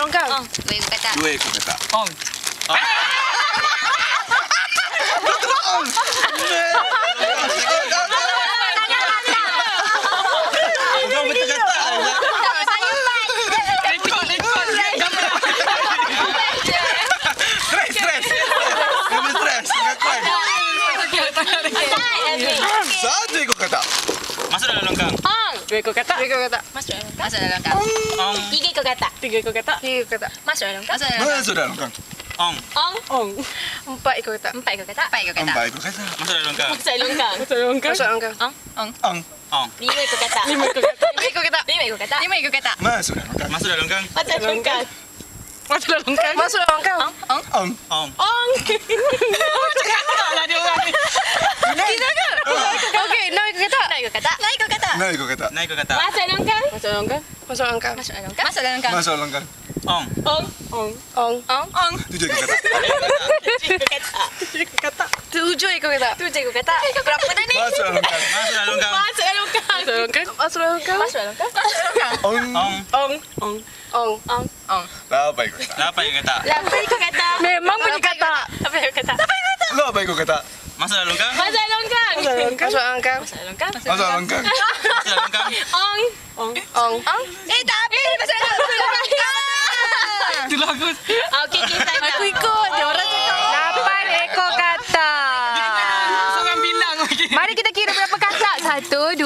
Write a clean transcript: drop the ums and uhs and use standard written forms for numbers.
longkang. Dua ekor katak. Dua ekor katak. Ong. Kau betul katak. Stres. Kami stres. Pengakuan. Satu ekor katak. Masuk dalam longkang. Dua ekor katak. Dua ekor katak. Masuk dalam longkang. Ong. Tiga ekor katak. Tiga ekor katak. Tiga ekor katak. Masuk dalam longkang. Masuk dalam longkang. Masuk dalam longkang. Ong. Ong. Ong. Empat ekor katak. Empat ekor katak. Empat ekor katak. Empat ekor katak. Masuk dalam longkang. Masuk dalam longkang. Masuk dalam longkang. Masuk longkang. Ong. Ong. Ong. Ong. Lima ekor katak. Lima ekor katak. Lima ekor katak. Lima ekor katak. Lima ekor katak. Masuk dalam longkang. Masuk dalam longkang. Masuk dalam longkang. Masuk dalam longkang. Masuk dalam longkang. Ong. Ong. Ong. Ong. Ong. Cakap lah dia orang ni. Kita ke? Okey, enam ekor katak. Enam ekor katak. Enam ekor katak. Enam ekor katak. Naik ke katak. Masuk dalam longkang. Masuk dalam longkang. Masuk dalam longkang. Masuk dalam longkang. Masuk dalam longkang. Masuk dalam longkang. Ong. Ong. Ong. Ong. Ong. Ong. Tujuh ekor katak. Tujuh ekor katak. Tujuh ekor katak. Tujuh ekor katak. Tujuh ekor katak. Berapa tadi? Masuk dalam longkang. Masuk dalam longkang. Masuk dalam longkang. Masuk dalam longkang. Masuk dalam longkang. Masuk dalam longkang. Masuk dalam longkang. Ong. Ong. Ong. Ong. Ong. Ong. Ong. Lapan ekor katak. Lapan ke katak. Lapan ekor katak. Memang bunyi katak. Lapan ekor katak. Lapan ekor katak. Lapan ekor katak. Masuk dalam longkang. Masuk dalam longkang. Masuk dalam longkang. Masuk dalam longkang. Masuk dalam longkang. Masuk dalam longkang. Masuk dalam longkang. Ong. Ong. Ong. Ong. Tapi masuk dalam longkang. Itulah aku. Okey, kita Aku ikut. Dia orang cakap. 8 ekor katak. Seorang bilang. Mari kita kira berapa katak. 1, 2, 3,